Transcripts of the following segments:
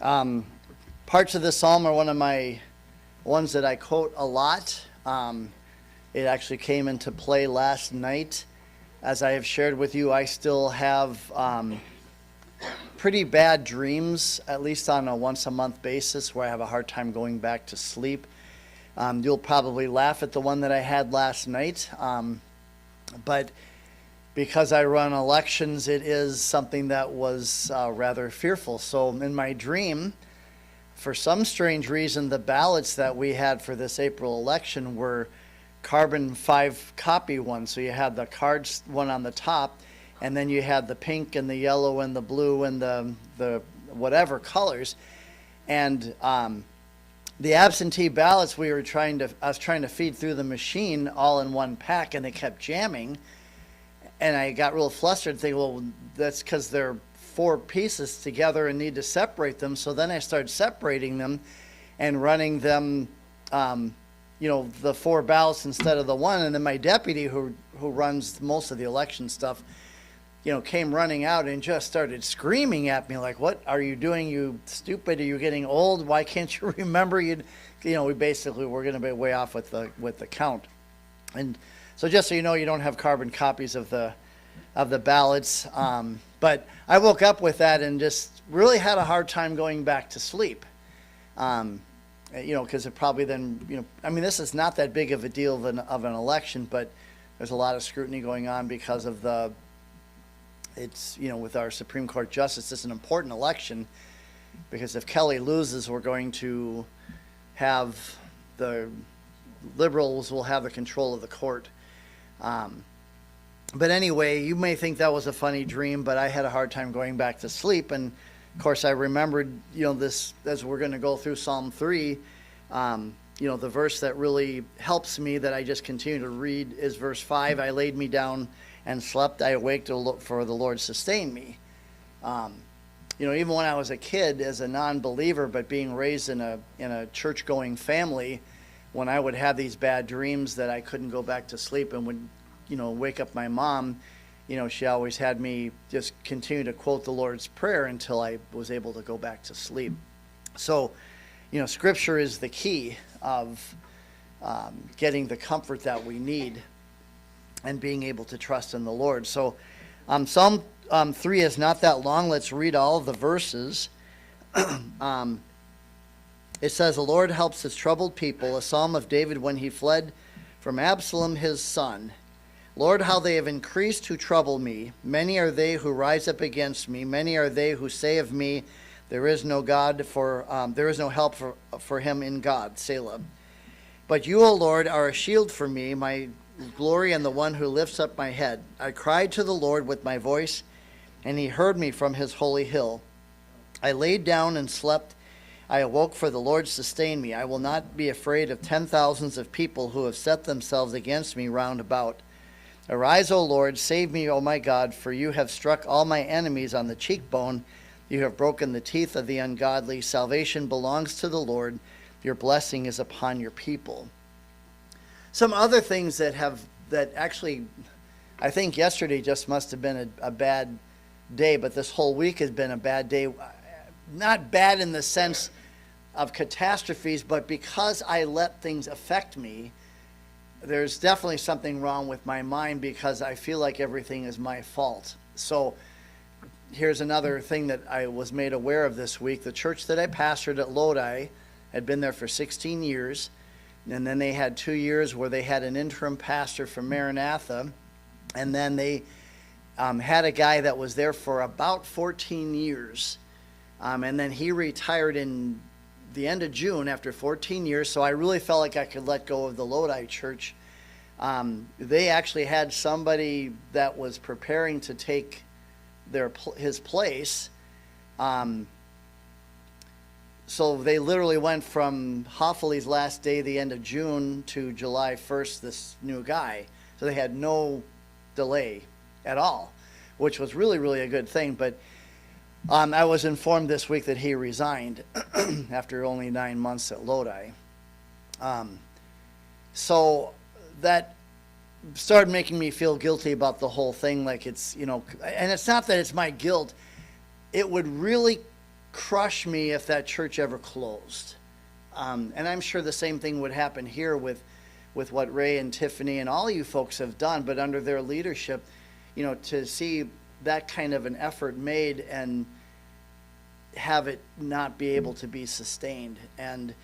Parts of this psalm are one of my ones that I quote a lot. It actually came into play last night. As I have shared with you, I still have pretty bad dreams, at least on a once-a-month basis, where I have a hard time going back to sleep. You'll probably laugh at the one that I had last night, but because I run elections, it is something that was rather fearful. So in my dream, for some strange reason, the ballots that we had for this April election were carbon 5 copy ones. So you had the cards one on the top, and then you had the pink and the yellow and the blue and the whatever colors. And the absentee ballots I was trying to feed through the machine all in one pack, and they kept jamming. And I got real flustered thinking, well, that's because they're 4 pieces together and need to separate them. So then I started separating them and running them, the 4 ballots instead of the one. And then my deputy, who runs most of the election stuff, came running out and just started screaming at me like, "What are you doing? You stupid! Are you getting old? Why can't you remember? We basically were going to be way off with the count." And so just so you know, you don't have carbon copies of the ballots. But I woke up with that and just really had a hard time going back to sleep. Because it probably then, this is not that big of a deal of an election, but there's a lot of scrutiny going on because of with our Supreme Court justice, it's an important election because if Kelly loses, we're going to have the liberals will have the control of the court. But anyway, you may think that was a funny dream, but I had a hard time going back to sleep. And of course, I remembered, this as we're going to go through Psalm 3, the verse that really helps me that I just continue to read is verse 5. I laid me down and slept. I awaked to look for the Lord sustained me. Even when I was a kid as a non-believer, but being raised in a church-going family, when I would have these bad dreams that I couldn't go back to sleep and would wake up my mom, she always had me just continue to quote the Lord's Prayer until I was able to go back to sleep. So, Scripture is the key of getting the comfort that we need and being able to trust in the Lord. So, Psalm 3 is not that long. Let's read all of the verses. It says, "The Lord helps his troubled people, a psalm of David when he fled from Absalom his son. Lord, how they have increased who trouble me. Many are they who rise up against me. Many are they who say of me, there is no help for him in God. Selah. But you, O Lord, are a shield for me, my glory and the one who lifts up my head. I cried to the Lord with my voice, and he heard me from his holy hill. I laid down and slept. I awoke, for the Lord sustained me. I will not be afraid of 10,000s of people who have set themselves against me round about. Arise, O Lord, save me, O my God, for you have struck all my enemies on the cheekbone. You have broken the teeth of the ungodly. Salvation belongs to the Lord. Your blessing is upon your people." Some other things that actually, I think yesterday just must have been a bad day, but this whole week has been a bad day. Not bad in the sense of catastrophes, but because I let things affect me, there's definitely something wrong with my mind because I feel like everything is my fault. So here's another thing that I was made aware of this week. The church that I pastored at Lodi had been there for 16 years, and then they had 2 years where they had an interim pastor from Maranatha, and then they had a guy that was there for about 14 years, and then he retired in the end of June after 14 years, so I really felt like I could let go of the Lodi church. They actually had somebody that was preparing to take his place. So they literally went from Hoffley's last day, the end of June, to July 1st, this new guy. So they had no delay at all, which was really, really a good thing. But I was informed this week that he resigned after only 9 months at Lodi. So that started making me feel guilty about the whole thing. Like it's, and it's not that it's my guilt. It would really crush me if that church ever closed. And I'm sure the same thing would happen here with what Ray and Tiffany and all you folks have done, but under their leadership, to see that kind of an effort made and have it not be able to be sustained. And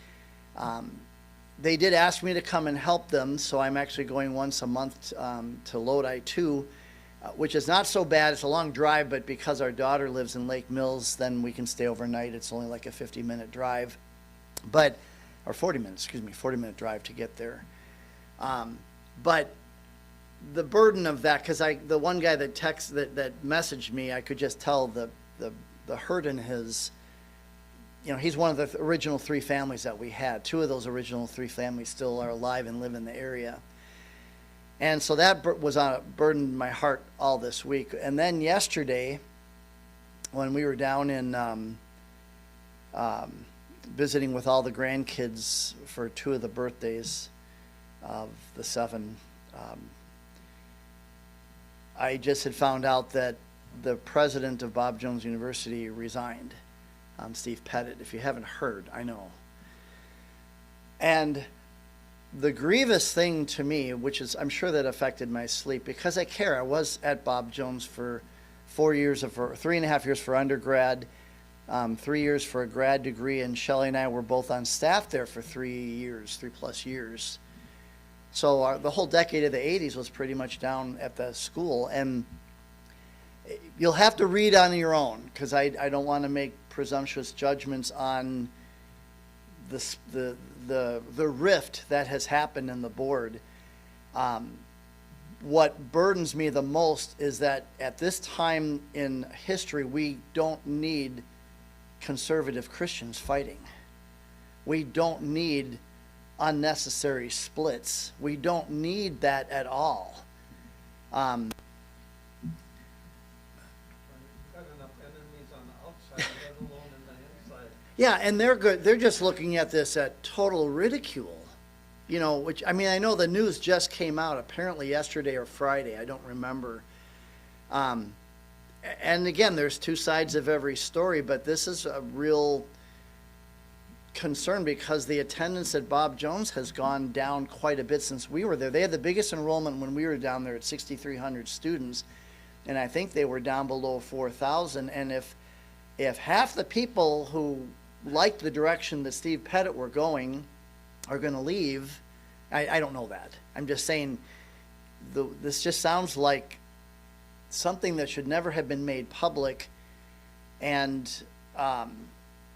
they did ask me to come and help them, so I'm actually going once a month to Lodi 2, which is not so bad. It's a long drive, but because our daughter lives in Lake Mills, then we can stay overnight. It's only like a 50-minute drive, or 40-minute drive to get there. But the burden of that, because the one guy that messaged me, I could just tell the hurt in his, he's one of the original 3 families that we had. 2 of those original 3 families still are alive and live in the area. And so that was burdened my heart all this week. And then yesterday, when we were down in visiting with all the grandkids for 2 of the birthdays of the 7, I just had found out that the president of Bob Jones University resigned, Steve Pettit. If you haven't heard, I know. And the grievous thing to me, which is, I'm sure that affected my sleep, because I care. I was at Bob Jones for 3.5 years for undergrad, 3 years for a grad degree, and Shelley and I were both on staff there for 3+ years. So the whole decade of the 80s was pretty much down at the school. And you'll have to read on your own, because I don't want to make presumptuous judgments on the rift that has happened in the board. What burdens me the most is that at this time in history, we don't need conservative Christians fighting. We don't need unnecessary splits. We don't need that at all. Yeah, and they're good. They're just looking at this at total ridicule, which, I mean, I know the news just came out apparently yesterday or Friday. I don't remember. And again, there's 2 sides of every story, but this is a real concern because the attendance at Bob Jones has gone down quite a bit since we were there. They had the biggest enrollment when we were down there at 6,300 students, and I think they were down below 4,000. And if half the people who liked the direction that Steve Pettit were going are going to leave, I don't know that. I'm just saying this just sounds like something that should never have been made public, and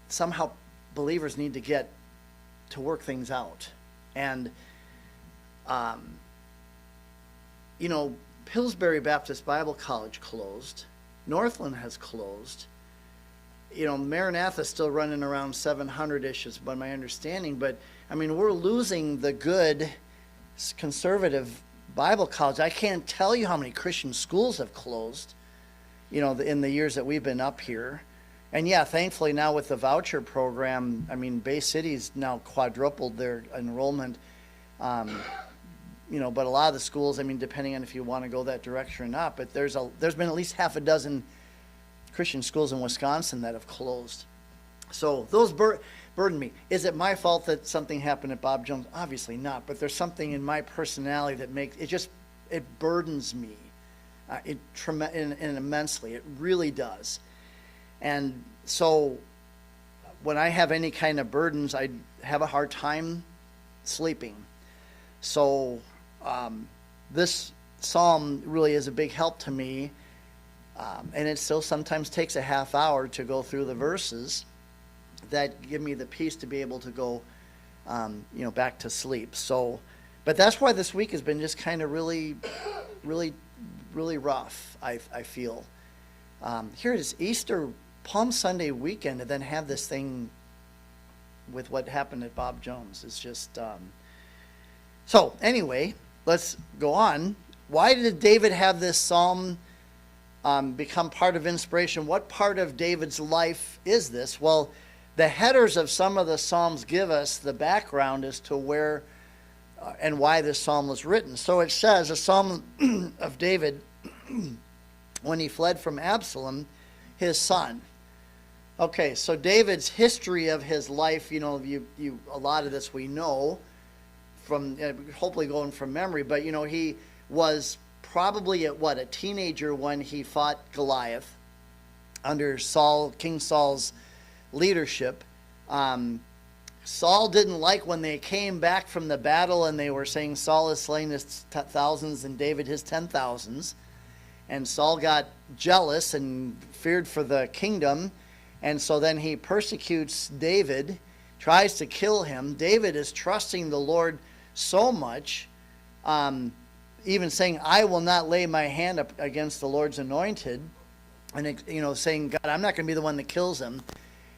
somehow believers need to get to work things out. And Pillsbury Baptist Bible College closed. Northland has closed. Maranatha's still running around 700-ish is by my understanding, but I mean, we're losing the good conservative Bible college. I can't tell you how many Christian schools have closed, in the years that we've been up here. And yeah, thankfully now with the voucher program, I mean, Bay City's now quadrupled their enrollment. But a lot of the schools, I mean, depending on if you want to go that direction or not, but there's been at least half a dozen Christian schools in Wisconsin that have closed. So those burden me. Is it my fault that something happened at Bob Jones? Obviously not, but there's something in my personality that makes it burdens me immensely. It really does. And so when I have any kind of burdens, I have a hard time sleeping. So this psalm really is a big help to me. And it still sometimes takes a half hour to go through the verses that give me the peace to be able to go, back to sleep. So, but that's why this week has been just kind of really, really, really rough, I feel. Here it is, Easter, Palm Sunday weekend, and then have this thing with what happened at Bob Jones. It's just, so anyway, let's go on. Why did David have this psalm become part of inspiration? What part of David's life is this? Well, the headers of some of the psalms give us the background as to where and why this psalm was written. So it says, a psalm of David when he fled from Absalom, his son. Okay, so David's history of his life, a lot of this we know from hopefully going from memory, but he was probably a teenager when he fought Goliath under King Saul's leadership. Saul didn't like when they came back from the battle and they were saying Saul has slain his thousands and David his 10,000s. And Saul got jealous and feared for the kingdom. And so then he persecutes David, tries to kill him. David is trusting the Lord so much, even saying, I will not lay my hand up against the Lord's anointed. And, saying, God, I'm not going to be the one that kills him.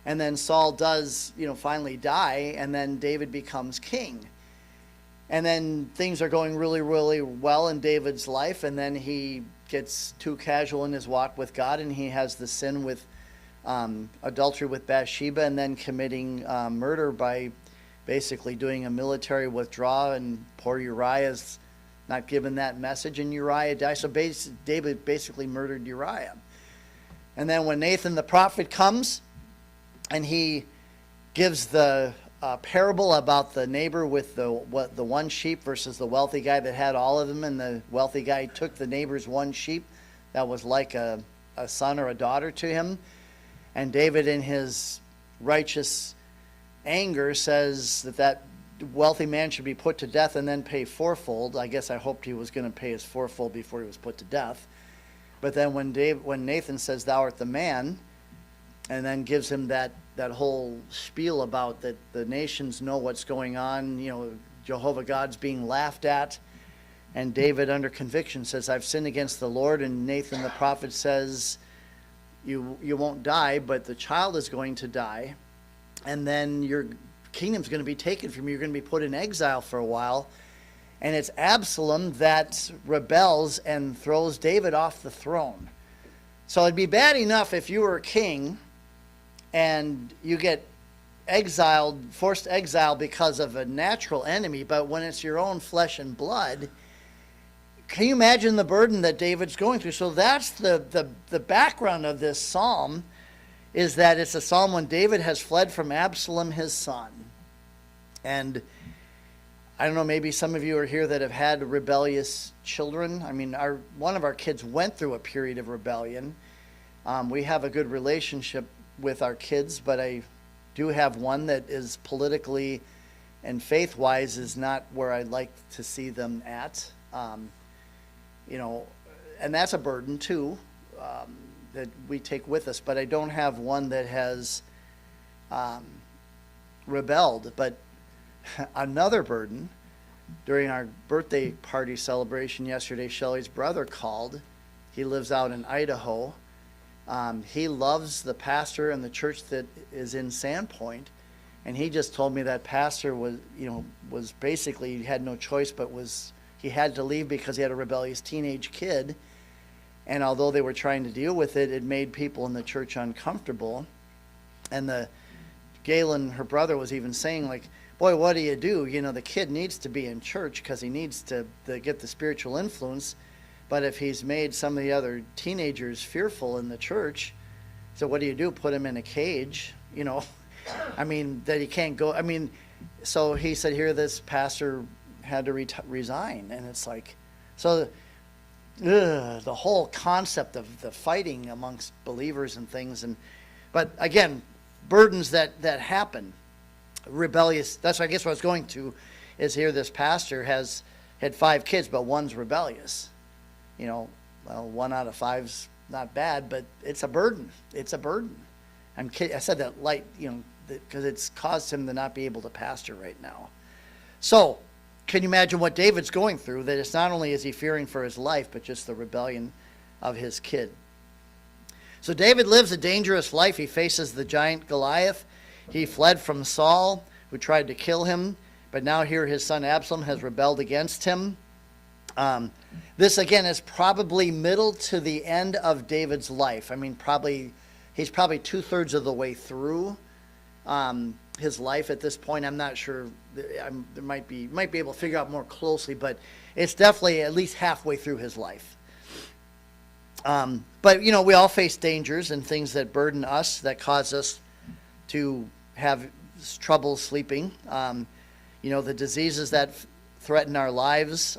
And then Saul does, finally die, and then David becomes king. And then things are going really, really well in David's life, and then he gets too casual in his walk with God, and he has the sin with adultery with Bathsheba, and then committing murder by basically doing a military withdrawal, and poor Uriah's not given that message, and Uriah dies. So David basically murdered Uriah. And then when Nathan the prophet comes, and he gives the parable about the neighbor with the one sheep versus the wealthy guy that had all of them, and the wealthy guy took the neighbor's one sheep that was like a son or a daughter to him. And David, in his righteous anger, says that wealthy man should be put to death and then pay fourfold. I guess I hoped he was going to pay his fourfold before he was put to death. But then when Nathan says, thou art the man, and then gives him that whole spiel about that the nations know what's going on, Jehovah God's being laughed at, and David under conviction says, I've sinned against the Lord, and Nathan the prophet says, you won't die, but the child is going to die, and then your kingdom's going to be taken from you. You're going to be put in exile for a while. And it's Absalom that rebels and throws David off the throne. So it'd be bad enough if you were a king and you get forced exile because of a natural enemy, but when it's your own flesh and blood, can you imagine the burden that David's going through? So that's the background of this psalm, is that it's a psalm when David has fled from Absalom, his son. And I don't know, maybe some of you are here that have had rebellious children. I mean, one of our kids went through a period of rebellion. We have a good relationship with our kids, but I do have one that is politically and faith-wise is not where I'd like to see them at. And that's a burden too, that we take with us. But I don't have one that has rebelled. But another burden, during our birthday party celebration yesterday, Shelley's brother called. He lives out in Idaho. He loves the pastor and the church that is in Sandpoint, and he just told me that pastor was basically, he had no choice, but he had to leave because he had a rebellious teenage kid, and although they were trying to deal with it, it made people in the church uncomfortable. And Galen, her brother, was even saying, like, boy, what do you do? The kid needs to be in church because he needs to get the spiritual influence. But if he's made some of the other teenagers fearful in the church, so what do you do? Put him in a cage, I mean, that he can't go. I mean, so he said here this pastor had to resign. And it's like, so the whole concept of the fighting amongst believers and things. But again, burdens that happen. Rebellious, that's I guess what I was going to, is here this pastor had 5 kids, but one's rebellious. Well, 1 out of 5's not bad, but it's a burden. It's a burden. I'm kidding. I said that light, because it's caused him to not be able to pastor right now. So, can you imagine what David's going through? That it's not only is he fearing for his life, but just the rebellion of his kid. So David lives a dangerous life. He faces the giant Goliath. He fled from Saul, who tried to kill him, but now here his son Absalom has rebelled against him. This, again, is probably middle to the end of David's life. I mean, he's probably 2/3 of the way through his life at this point. I'm not sure. There might be able to figure out more closely, but it's definitely at least halfway through his life. But, we all face dangers and things that burden us, that cause us to have trouble sleeping. The diseases that threaten our lives.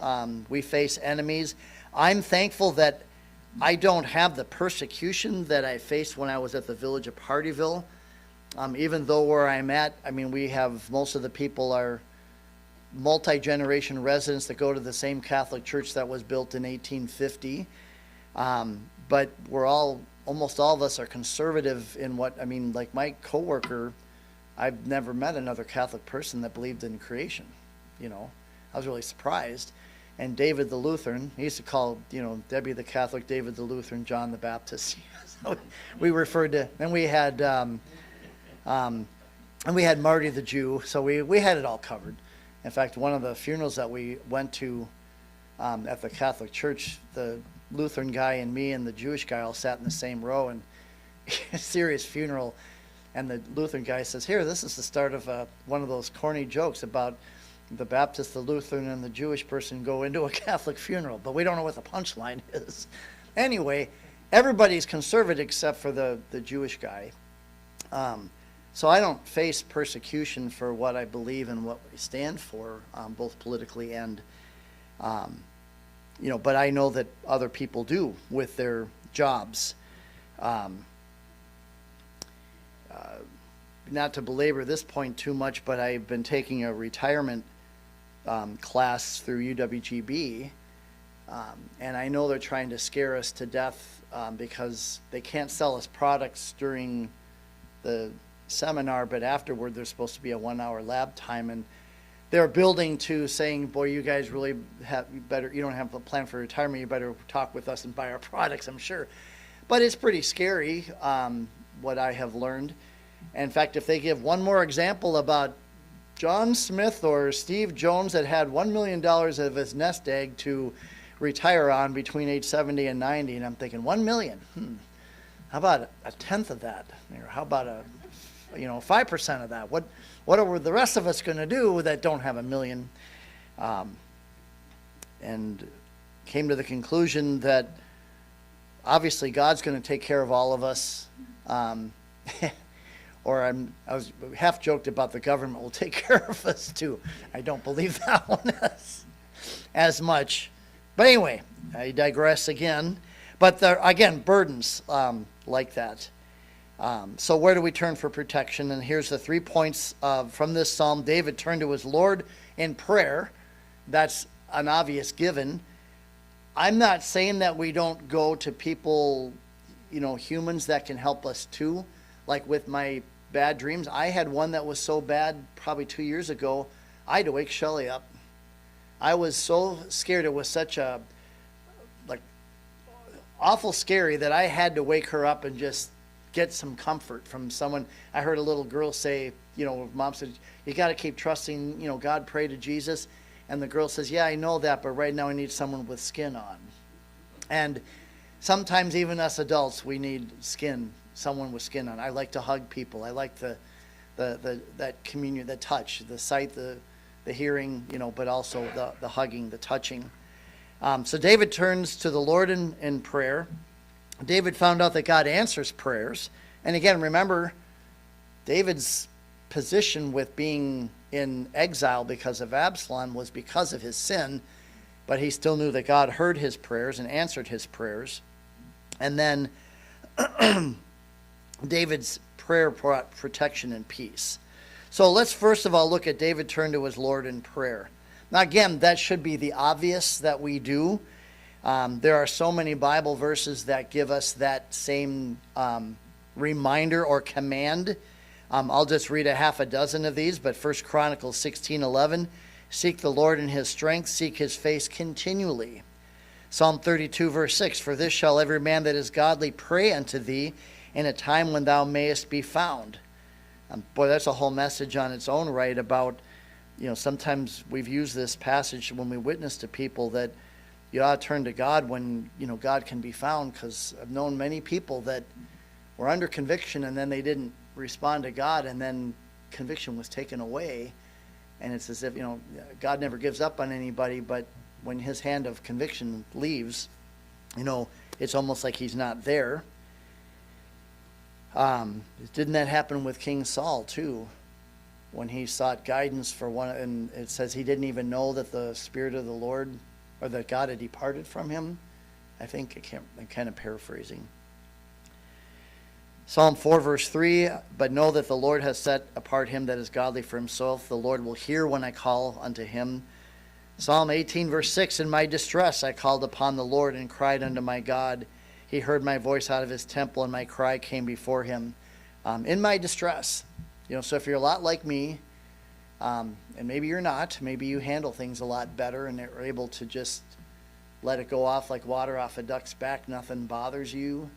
We face enemies. I'm thankful that I don't have the persecution that I faced when I was at the village of Partyville. Even though where I'm at, we have most of the people are multi-generation residents that go to the same Catholic church that was built in 1850. But almost all of us are conservative in like my coworker, I've never met another Catholic person that believed in creation. I was really surprised. And David the Lutheran, he used to call, Debbie the Catholic, David the Lutheran, John the Baptist. So we referred to, and we had Marty the Jew, so we had it all covered. In fact, one of the funerals that we went to at the Catholic Church, the Lutheran guy and me and the Jewish guy all sat in the same row, and a serious funeral. And the Lutheran guy says, "Here, this is the start of one of those corny jokes about the Baptist, the Lutheran, and the Jewish person go into a Catholic funeral, but we don't know what the punchline is." Anyway, everybody's conservative except for the Jewish guy. So I don't face persecution for what I believe and what we stand for, both politically and, but I know that other people do with their jobs. Not to belabor this point too much, but I've been taking a retirement class through UWGB, and I know they're trying to scare us to death because they can't sell us products during the seminar, but afterward there's supposed to be a 1-hour lab time, and they're building to saying, "Boy, you guys really you don't have a plan for retirement, you better talk with us and buy our products," I'm sure. But it's pretty scary, what I have learned. In fact, if they give one more example about John Smith or Steve Jones that had $1 million of his nest egg to retire on between age 70 and 90, and I'm thinking, $1 million? How about a tenth of that? Or how about 5% of that? What are the rest of us going to do that don't have $1 million? And came to the conclusion that obviously God's going to take care of all of us. I was half joked about the government will take care of us too. I don't believe that one as much. But anyway, I digress again. But there, again, burdens like that. So where do we turn for protection? And here's the 3 points from this psalm. David turned to his Lord in prayer. That's an obvious given. I'm not saying that we don't go to people, humans that can help us too. Like with my bad dreams, I had one that was so bad probably 2 years ago, I had to wake Shelley up. I was so scared. It was such a awful scary that I had to wake her up and just get some comfort from someone. I heard a little girl say, Mom said, "You got to keep trusting, God, pray to Jesus." And the girl says, "Yeah, I know that, but right now I need someone with skin on." And sometimes even us adults, we need someone with skin on. I like to hug people. I like that communion, the touch, the sight, the hearing, but also the hugging, the touching. So David turns to the Lord in prayer. David found out that God answers prayers. And again, remember, David's position with being in exile because of Absalom was because of his sin, but he still knew that God heard his prayers and answered his prayers. And then David's prayer brought protection and peace. So let's first of all look at David turned to his Lord in prayer. Now again, that should be the obvious that we do. There are so many Bible verses that give us that same reminder or command. I'll just read a half a dozen of these, but 1 Chronicles 16:11, "Seek the Lord in his strength, seek his face continually." Psalm 32 verse 6, "For this shall every man that is godly pray unto thee in a time when thou mayest be found." Boy, that's a whole message on its own right about, sometimes we've used this passage when we witness to people that you ought to turn to God when, God can be found, because I've known many people that were under conviction and then they didn't respond to God, and then conviction was taken away. And it's as if, God never gives up on anybody, but when his hand of conviction leaves, it's almost like he's not there. Didn't that happen with King Saul too? When he sought guidance for one, and it says he didn't even know that the Spirit of the Lord, or that God had departed from him. I think I'm kind of paraphrasing. Psalm 4 verse 3, but know that the Lord has set apart him that is godly for himself. The Lord will hear when I call unto him. Psalm 18 verse 6, in my distress I called upon the Lord and cried unto my God. He heard my voice out of his temple, and my cry came before him. In my distress. So if you're a lot like me, and maybe you're not, maybe you handle things a lot better and are able to just let it go off like water off a duck's back. Nothing bothers you.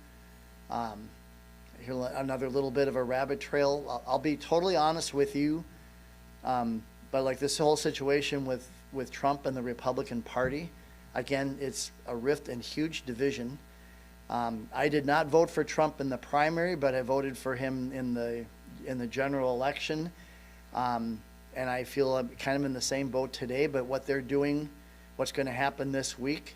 Here, another little bit of a rabbit trail. I'll be totally honest with you, but like this whole situation with Trump and the Republican Party, again, it's a rift and huge division. I did not vote for Trump in the primary, but I voted for him in the general election, and I feel I'm kind of in the same boat today. But what they're doing, what's going to happen this week,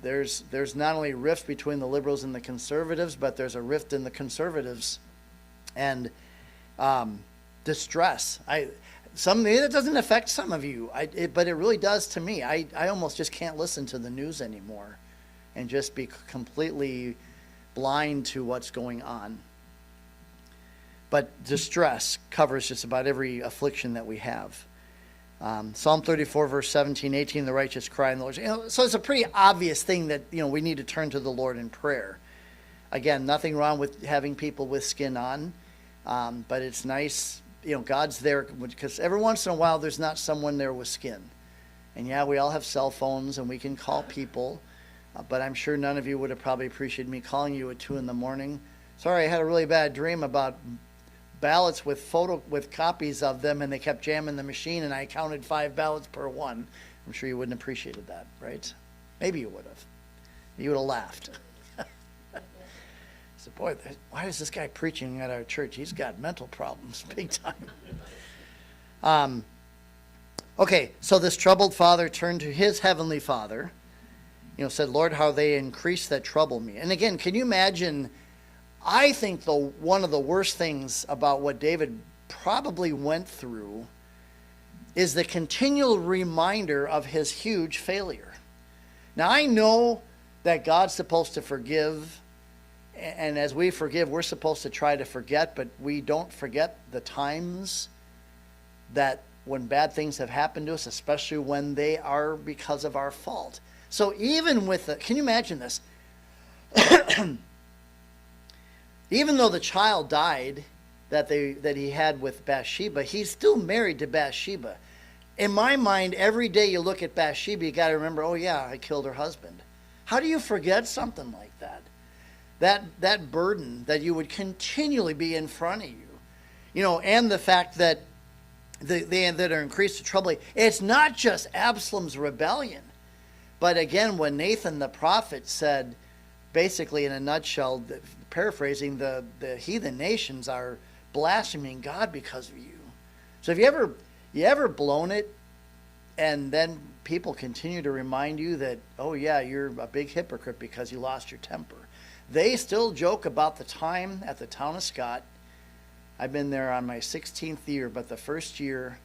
there's not only a rift between the liberals and the conservatives, but there's a rift in the conservatives, and distress. It doesn't affect some of you, but it really does to me. I almost just can't listen to the news anymore, and just be completely blind to what's going on. But distress covers just about every affliction that we have. Psalm 34, verse 17, 18, the righteous cry in the Lord. So it's a pretty obvious thing that we need to turn to the Lord in prayer. Again, nothing wrong with having people with skin on, but it's nice, God's there, because every once in a while there's not someone there with skin. And yeah, we all have cell phones and we can call people, but I'm sure none of you would have probably appreciated me calling you at 2 a.m. Sorry, I had a really bad dream about ballots with copies of them, and they kept jamming the machine, and I counted 5 ballots per one. I'm sure you wouldn't have appreciated that, right? Maybe you would have. You would have laughed. I said, boy, why is this guy preaching at our church? He's got mental problems, big time. Okay, so this troubled father turned to his heavenly Father, said, Lord, how they increase that trouble me. And again, can you imagine, I think one of the worst things about what David probably went through is the continual reminder of his huge failure. Now, I know that God's supposed to forgive, and as we forgive, we're supposed to try to forget, but we don't forget the times that when bad things have happened to us, especially when they are because of our fault. So even can you imagine this? Even though the child died that he had with Bathsheba, he's still married to Bathsheba. In my mind, every day you look at Bathsheba, you got to remember, oh yeah, I killed her husband. How do you forget something like that? That burden that you would continually be in front of you, and the fact that that are increased to trouble. It's not just Absalom's rebellion, but again, when Nathan the prophet said, basically in a nutshell, paraphrasing, the heathen nations are blaspheming God because of you. So have you ever blown it, and then people continue to remind you that, oh yeah, you're a big hypocrite because you lost your temper. They still joke about the time at the town of Scott. I've been there on my 16th year, but the first year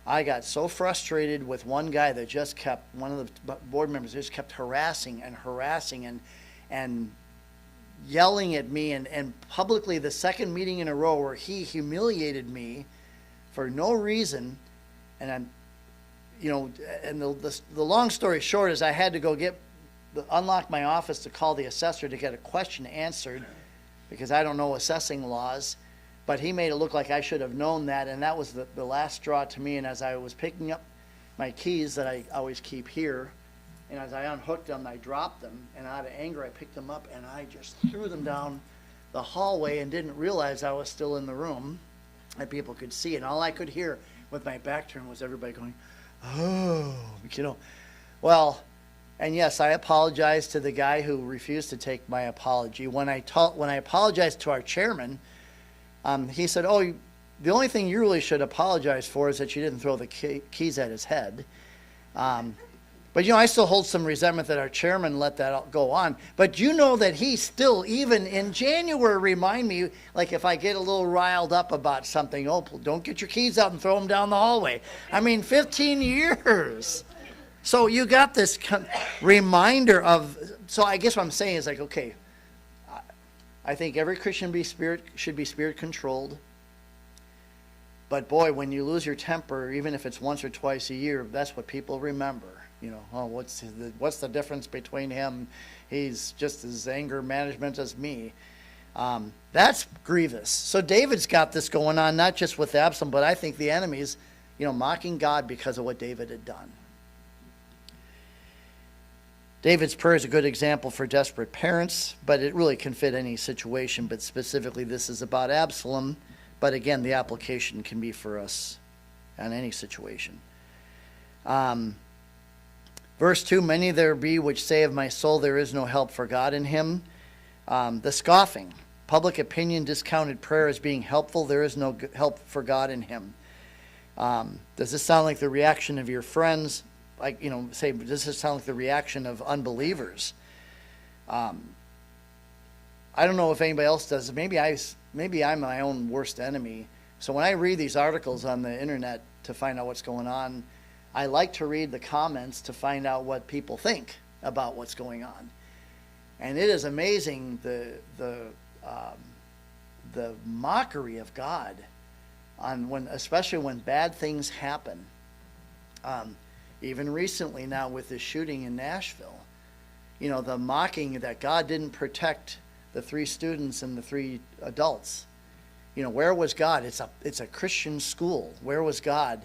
I got so frustrated with one guy that just kept, one of the board members just kept harassing and yelling at me, and publicly, the second meeting in a row where he humiliated me for no reason. And I'm, and the long story short is I had to go unlock my office to call the assessor to get a question answered, because I don't know assessing laws. But he made it look like I should have known that, and that was the last straw to me. And as I was picking up my keys that I always keep here, and as I unhooked them, I dropped them, and out of anger, I picked them up, and I just threw them down the hallway and didn't realize I was still in the room, and people could see. And all I could hear with my back turned was everybody going, oh, Well, and yes, I apologize to the guy who refused to take my apology. When I apologized to our chairman, he said, oh, the only thing you really should apologize for is that you didn't throw the keys at his head. But, I still hold some resentment that our chairman let that go on. But that he still, even in January, remind me, like if I get a little riled up about something, don't get your keys out and throw them down the hallway. 15 years. So you got this reminder of, so I guess what I'm saying is like, okay, I think every Christian should be spirit controlled. But boy, when you lose your temper, even if it's once or twice a year, that's what people remember. What's the difference between him? He's just as anger management as me. That's grievous. So David's got this going on, not just with Absalom, but I think the enemy's, mocking God because of what David had done. David's prayer is a good example for desperate parents, but it really can fit any situation. But specifically, this is about Absalom. But again, the application can be for us in any situation. Verse 2, many there be which say of my soul, there is no help for God in him. The scoffing, public opinion discounted prayer as being helpful. There is no help for God in him. Does this sound like the reaction of your friends? Does this sound like the reaction of unbelievers? I don't know if anybody else does. Maybe I'm my own worst enemy. So when I read these articles on the internet to find out what's going on, I like to read the comments to find out what people think about what's going on. And it is amazing the mockery of God especially when bad things happen. Even recently now with the shooting in Nashville, the mocking that God didn't protect the 3 students and the 3 adults. Where was God? It's a Christian school. Where was God?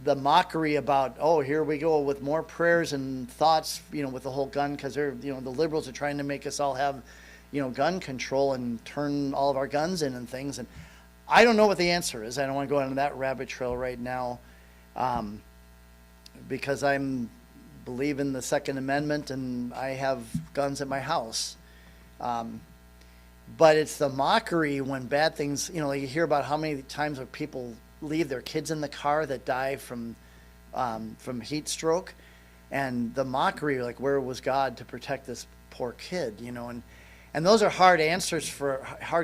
The mockery about, here we go with more prayers and thoughts, with the whole gun, because they're, the liberals are trying to make us all have, gun control and turn all of our guns in and things. And I don't know what the answer is. I don't want to go down that rabbit trail right now, because believe in the Second Amendment and I have guns at my house. But it's the mockery when bad things, you hear about how many times where people leave their kids in the car that die from heat stroke, and the mockery, like, where was God to protect this poor kid, and those are hard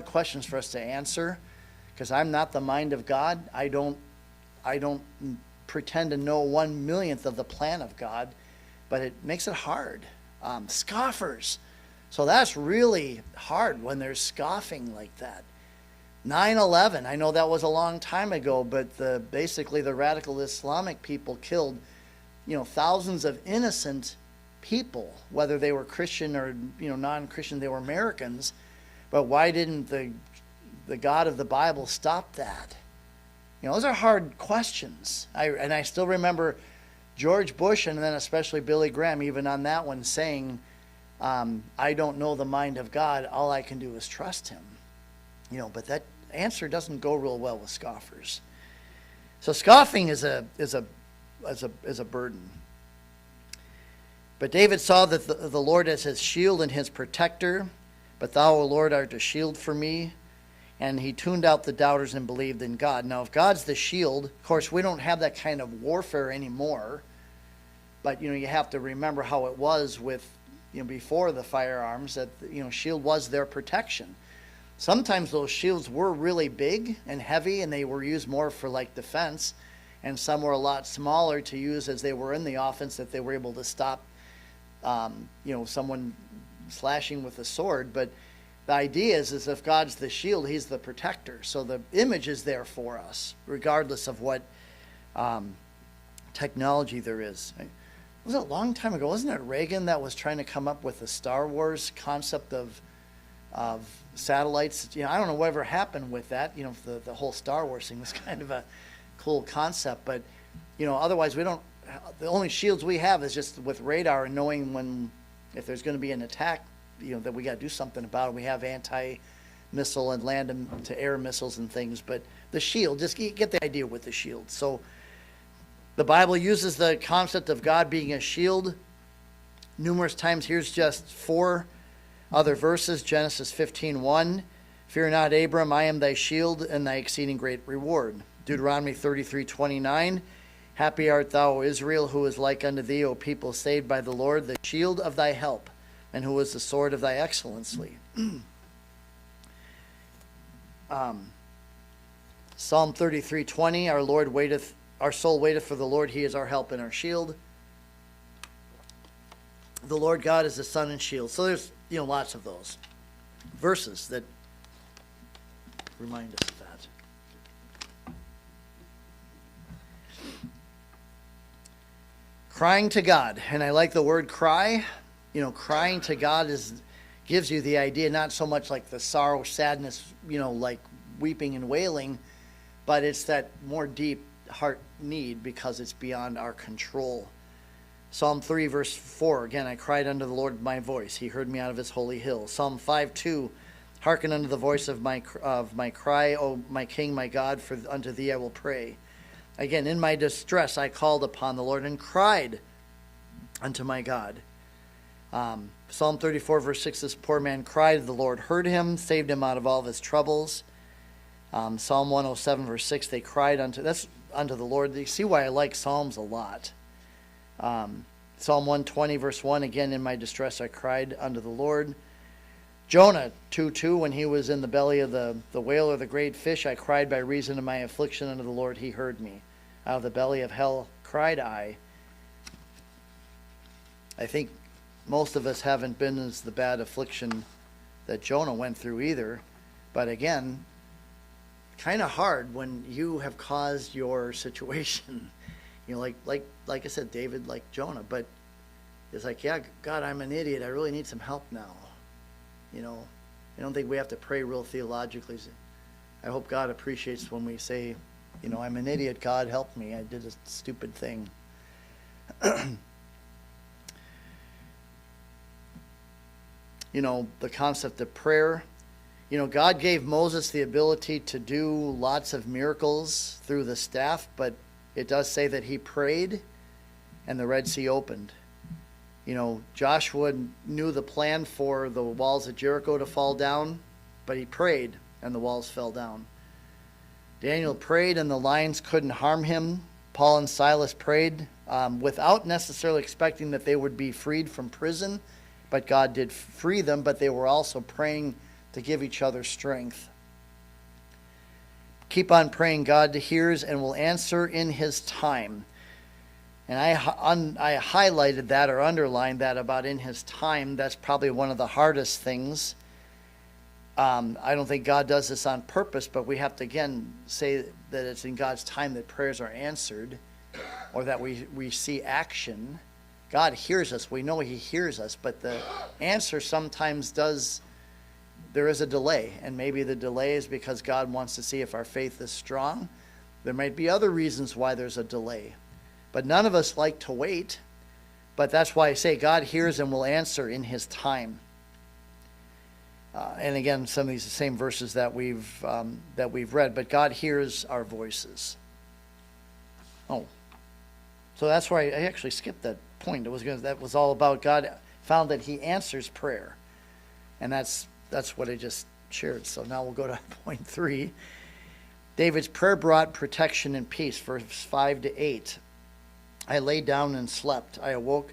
questions for us to answer, because I'm not the mind of God. I don't pretend to know 1/1,000,000th of the plan of God, but it makes it hard. Scoffers. So that's really hard when there's scoffing like that. 9/11, I know that was a long time ago, but basically the radical Islamic people killed, thousands of innocent people, whether they were Christian or, non-Christian. They were Americans. But why didn't the God of the Bible stop that? Those are hard questions. I still remember George Bush and then especially Billy Graham, even on that one, saying, I don't know the mind of God. All I can do is trust him. But that answer doesn't go real well with scoffers. So scoffing is a burden. But David saw that the Lord as his shield and his protector. But thou, O Lord, art a shield for me. And he tuned out the doubters and believed in God. Now, if God's the shield, of course, we don't have that kind of warfare anymore. But, you have to remember how it was with, before the firearms, that, shield was their protection. Sometimes those shields were really big and heavy, and they were used more for, like, defense. And some were a lot smaller to use as they were in the offense, that they were able to stop, someone slashing with a sword. But the idea is if God's the shield, he's the protector. So the image is there for us, regardless of what technology there is. It was a long time ago. Wasn't it Reagan that was trying to come up with the Star Wars concept of satellites? I don't know whatever happened with that. The whole Star Wars thing was kind of a cool concept. But, otherwise the only shields we have is just with radar and knowing if there's going to be an attack, that we got to do something about it. We have anti-missile and land-to-air missiles and things, but the shield, just get the idea with the shield. So the Bible uses the concept of God being a shield numerous times. Here's just 4 other verses. Genesis 15:1, fear not, Abram, I am thy shield and thy exceeding great reward. Deuteronomy 33:29, Happy art thou, O Israel, who is like unto thee, O people saved by the Lord, the shield of thy help, and who is the sword of thy excellency. Psalm 33:20, our soul waiteth for the Lord, he is our help and our shield. The Lord God is the sun and shield. So there's lots of those verses that remind us of that. Crying to God, and I like the word cry. Crying to God gives you the idea, not so much like the sorrow, sadness, like weeping and wailing, but it's that more deep heart need because it's beyond our control. Psalm 3 verse 4, again, I cried unto the Lord with my voice. He heard me out of his holy hill. Psalm 5:2, hearken unto the voice of my cry, O my King, my God, for unto thee I will pray. Again, in my distress I called upon the Lord and cried unto my God. Psalm 34 verse 6, this poor man cried, the Lord heard him, saved him out of all of his troubles. Psalm 107 verse 6, they cried unto the Lord. You see why I like Psalms a lot. Psalm 120 verse 1, again, in my distress I cried unto the Lord. Jonah 2:2, when he was in the belly of the whale or the great fish, I cried by reason of my affliction unto the Lord, he heard me. Out of the belly of hell cried I. I think most of us haven't been as the bad affliction that Jonah went through either. But again, kind of hard when you have caused your situation. Like I said, David, like Jonah. But it's like, yeah, God, I'm an idiot. I really need some help now. I don't think we have to pray real theologically. I hope God appreciates when we say, I'm an idiot. God, help me. I did a stupid thing. The concept of prayer. God gave Moses the ability to do lots of miracles through the staff, but it does say that he prayed and the Red Sea opened. Joshua knew the plan for the walls of Jericho to fall down, but he prayed and the walls fell down. Daniel prayed and the lions couldn't harm him. Paul and Silas prayed without necessarily expecting that they would be freed from prison, but God did free them, but they were also praying to give each other strength. Keep on praying. God hears and will answer in his time. And I highlighted that or underlined that about in his time. That's probably one of the hardest things. I don't think God does this on purpose, but we have to, again, say that it's in God's time that prayers are answered or that we see action. God hears us. We know he hears us, but the answer sometimes there is a delay. And maybe the delay is because God wants to see if our faith is strong. There might be other reasons why there's a delay. But none of us like to wait. But that's why I say God hears and will answer in his time. And again, some of these are the same verses that we've read. But God hears our voices. Oh, so that's why I actually skipped that point. That was all about God found that he answers prayer, and that's what I just shared. So now we'll go to point 3. David's prayer brought protection and peace. Verse 5-8. I lay down and slept. I awoke,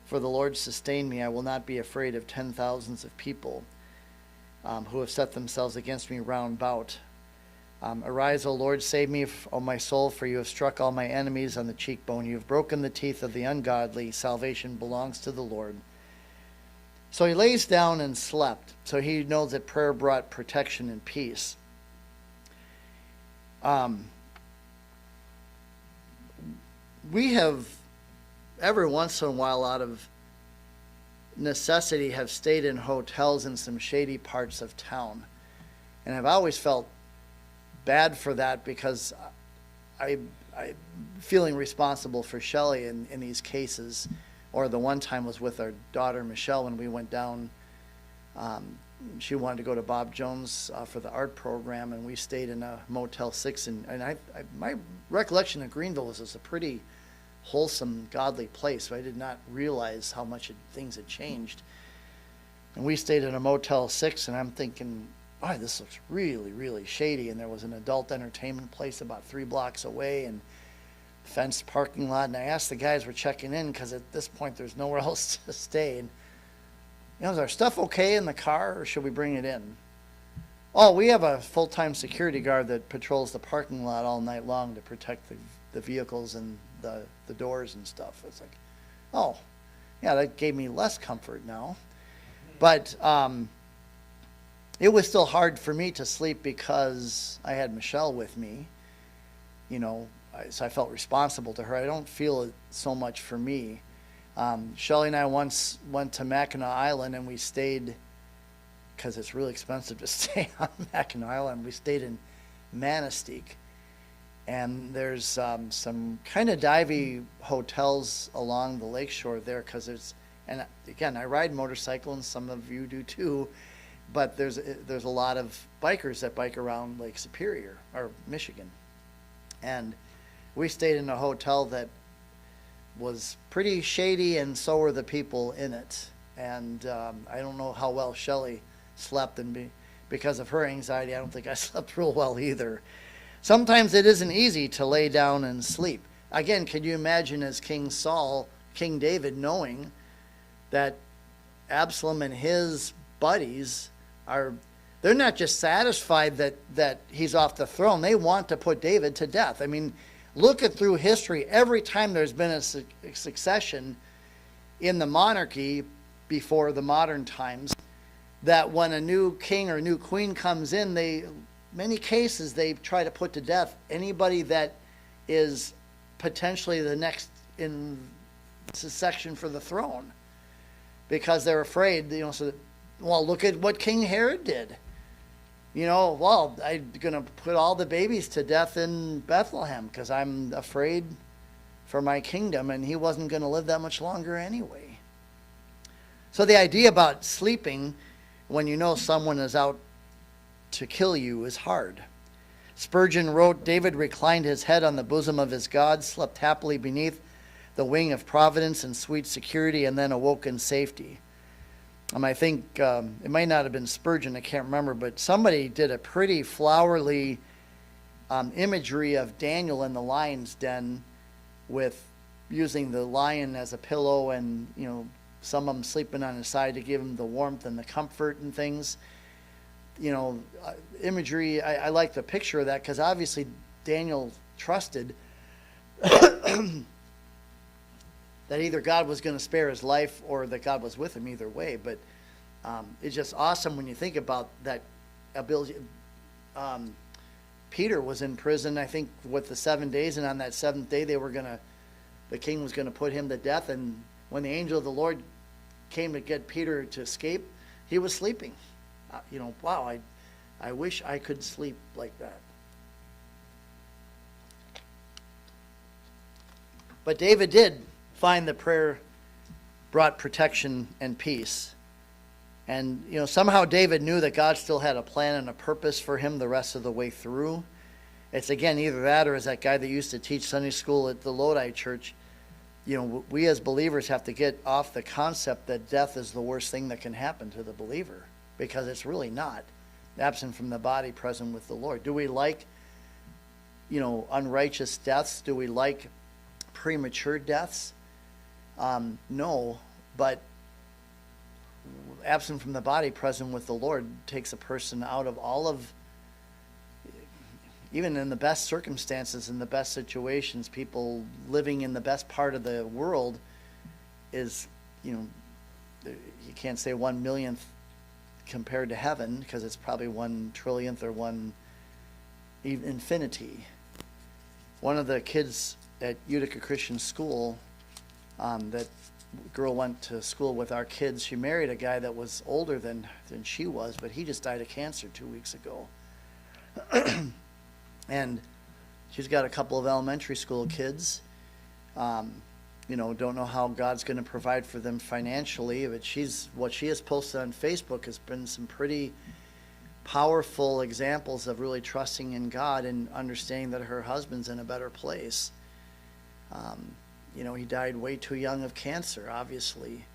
for the Lord sustained me. I will not be afraid of 10,000s of people who have set themselves against me round about. Arise, O Lord, save me, O my soul, for you have struck all my enemies on the cheekbone. You have broken the teeth of the ungodly. Salvation belongs to the Lord. So he lays down and slept. So he knows that prayer brought protection and peace. We have, every once in a while, out of necessity, have stayed in hotels in some shady parts of town. And I've always felt bad for that because I'm feeling responsible for Shelley in these cases. Or the one time was with our daughter Michelle when we went down. She wanted to go to Bob Jones for the art program, and we stayed in a Motel 6. And my recollection of Greenville was it's a pretty wholesome, godly place. So I did not realize how much things had changed. And we stayed in a Motel 6, and I'm thinking, oh, this looks really, really shady. And there was an adult entertainment place about 3 blocks away, and fenced parking lot, and I asked the guys we're checking in, because at this point there's nowhere else to stay. And, is our stuff okay in the car, or should we bring it in? Oh, we have a full-time security guard that patrols the parking lot all night long to protect the vehicles and the doors and stuff. It's like, oh, yeah, that gave me less comfort now. But it was still hard for me to sleep because I had Michelle with me, so I felt responsible to her. I don't feel it so much for me. Shelley and I once went to Mackinac Island, and we stayed, because it's really expensive to stay on Mackinac Island. We stayed in Manistee, and there's some kind of divey hotels along the lakeshore there, because and again, I ride motorcycle, and some of you do too, but there's a lot of bikers that bike around Lake Superior, or Michigan. And we stayed in a hotel that was pretty shady, and so were the people in it. And I don't know how well Shelley slept, and because of her anxiety, I don't think I slept real well either. Sometimes it isn't easy to lay down and sleep. Again, can you imagine as King David, knowing that Absalom and his buddies they're not just satisfied that he's off the throne, they want to put David to death. I mean, look at through history, every time there's been a succession in the monarchy before the modern times, that when a new king or new queen comes in, many cases they try to put to death anybody that is potentially the next in succession for the throne, because they're afraid, well, look at what King Herod did. Well, I'm going to put all the babies to death in Bethlehem because I'm afraid for my kingdom, and he wasn't going to live that much longer anyway. So the idea about sleeping when you know someone is out to kill you is hard. Spurgeon wrote, David reclined his head on the bosom of his God, slept happily beneath the wing of providence in sweet security, and then awoke in safety. I think it might not have been Spurgeon, I can't remember, but somebody did a pretty flowery imagery of Daniel in the lion's den, with using the lion as a pillow, and some of them sleeping on his side to give him the warmth and the comfort and things. Imagery, I like the picture of that, because obviously Daniel trusted that either God was going to spare his life or that God was with him either way. But it's just awesome when you think about that ability. Peter was in prison, I think, with the 7 days, and on that seventh day the king was going to put him to death. And when the angel of the Lord came to get Peter to escape, he was sleeping. Wow, I wish I could sleep like that. But David did find that prayer brought protection and peace. And, somehow David knew that God still had a plan and a purpose for him the rest of the way through. It's, again, either that or as that guy that used to teach Sunday school at the Lodi Church, we as believers have to get off the concept that death is the worst thing that can happen to the believer, because it's really not. Absent from the body, present with the Lord. Do we like, unrighteous deaths? Do we like premature deaths? No, but absent from the body, present with the Lord takes a person out of all of, even in the best circumstances, in the best situations, people living in the best part of the world is, you can't say 1/1,000,000th compared to heaven, because it's probably 1/1,000,000,000th or infinity. One of the kids at Utica Christian School, that girl went to school with our kids, she married a guy that was older than she was, but he just died of cancer 2 weeks ago. And she's got a couple of elementary school kids. Don't know how God's going to provide for them financially, but what she has posted on Facebook has been some pretty powerful examples of really trusting in God and understanding that her husband's in a better place. He died way too young of cancer, obviously.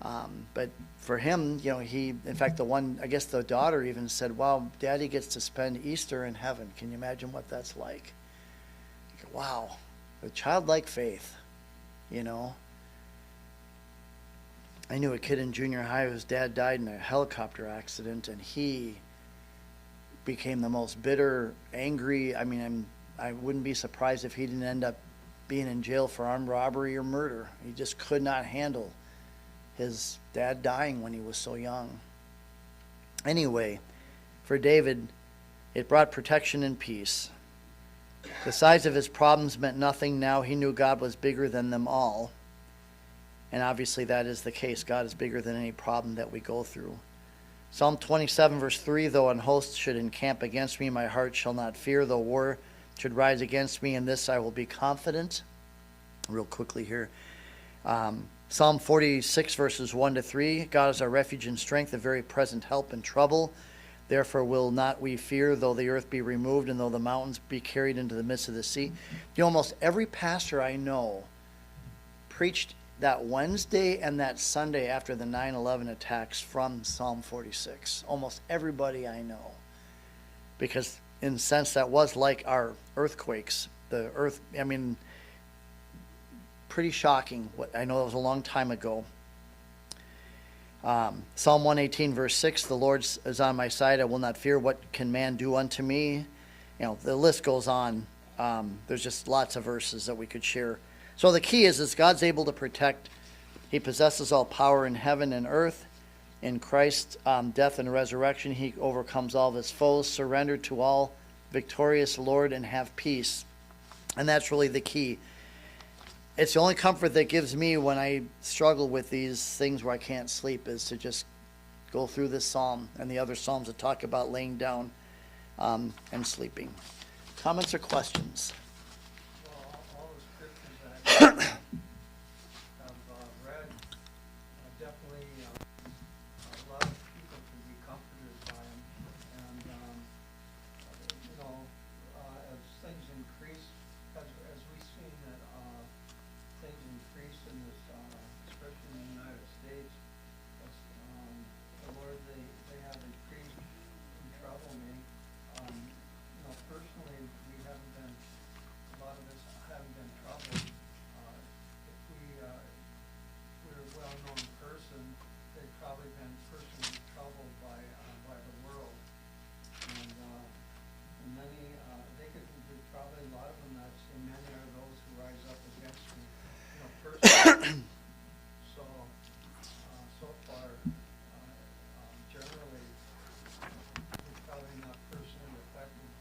But for him, in fact, the daughter even said, wow, Daddy gets to spend Easter in heaven. Can you imagine what that's like? Wow. The childlike faith, you know. I knew a kid in junior high whose dad died in a helicopter accident, and he became the most bitter, angry. I mean, I wouldn't be surprised if he didn't end up being in jail for armed robbery or murder. He just could not handle his dad dying when he was so young. Anyway, for David, it brought protection and peace. The size of his problems meant nothing now. He knew God was bigger than them all. And obviously that is the case. God is bigger than any problem that we go through. Psalm 27 verse 3, though an host should encamp against me, my heart shall not fear. Though war should rise against me, in this I will be confident. Real quickly here. Psalm 46 verses 1 to 3, God is our refuge and strength, a very present help in trouble. Therefore will not we fear, though the earth be removed, and though the mountains be carried into the midst of the sea. You know, almost every pastor I know preached that Wednesday and that Sunday after the 9/11 attacks from Psalm 46. Almost everybody I know. Because in a sense that was like our earthquakes. The earth, I mean, pretty shocking. I know that was a long time ago. Psalm 118 verse 6, the Lord is on my side, I will not fear. What can man do unto me? You know, the list goes on. There's just lots of verses that we could share. So the key is God's able to protect. He possesses all power in heaven and earth. In Christ's death and resurrection, he overcomes all of his foes. Surrender to all victorious Lord and have peace. And that's really the key. It's the only comfort that gives me when I struggle with these things where I can't sleep, is to just go through this psalm and the other psalms that talk about laying down and sleeping. Comments or questions? Well, all the scriptures that I have read, definitely a lot of people can be comforted by them. And, you know, as things increase, as we've seen that things increase in this, especially in the United States, the Lord, they have increased in trouble me. You know, personally, we haven't been, a lot of us haven't been troubled. If we were a well-known person, they've probably been personally troubled by the world. And many, they could be probably a lot of them that say, many are those who rise up against me. You know, personally. So far, generally, we're probably not personally affected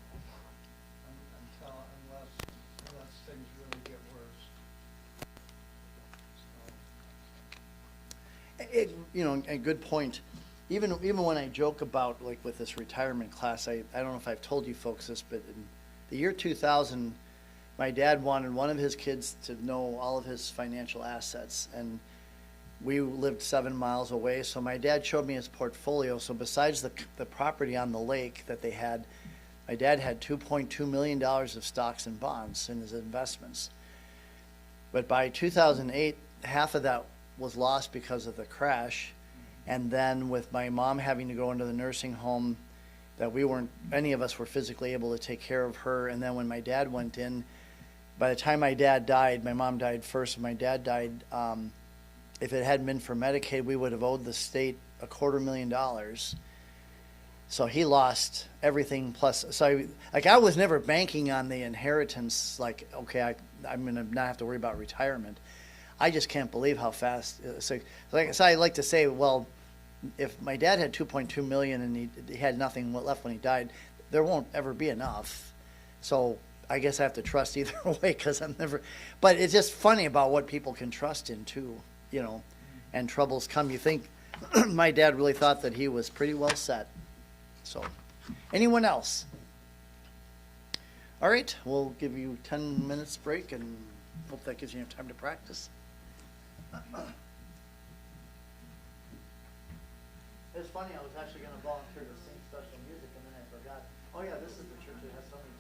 unless things really get worse. You know, a good point. Even when I joke about, like, with this retirement class, I don't know if I've told you folks this, but in the year 2000, my dad wanted one of his kids to know all of his financial assets, and we lived 7 miles away, so my dad showed me his portfolio. So besides the property on the lake that they had, my dad had $2.2 million of stocks and bonds in his investments. But by 2008, half of that was lost because of the crash. And then with my mom having to go into the nursing home, that any of us were physically able to take care of her. And then when my dad went in, by the time my dad died, my mom died first, and my dad died, if it hadn't been for Medicaid, we would have owed the state $250,000. So he lost everything plus. So I was never banking on the inheritance. Like, okay, I'm gonna not have to worry about retirement. I just can't believe how fast. So I like to say, well, if my dad had 2.2 million and he had nothing left when he died, there won't ever be enough. So I guess I have to trust either way, because I'm never. But it's just funny about what people can trust in too. You know, and troubles come. You think my dad really thought that he was pretty well set. So, anyone else? All right, we'll give you 10 minutes break, and hope that gives you enough time to practice. It's funny, I was actually going to volunteer to sing special music, and then I forgot. Oh yeah, this is the church that has so many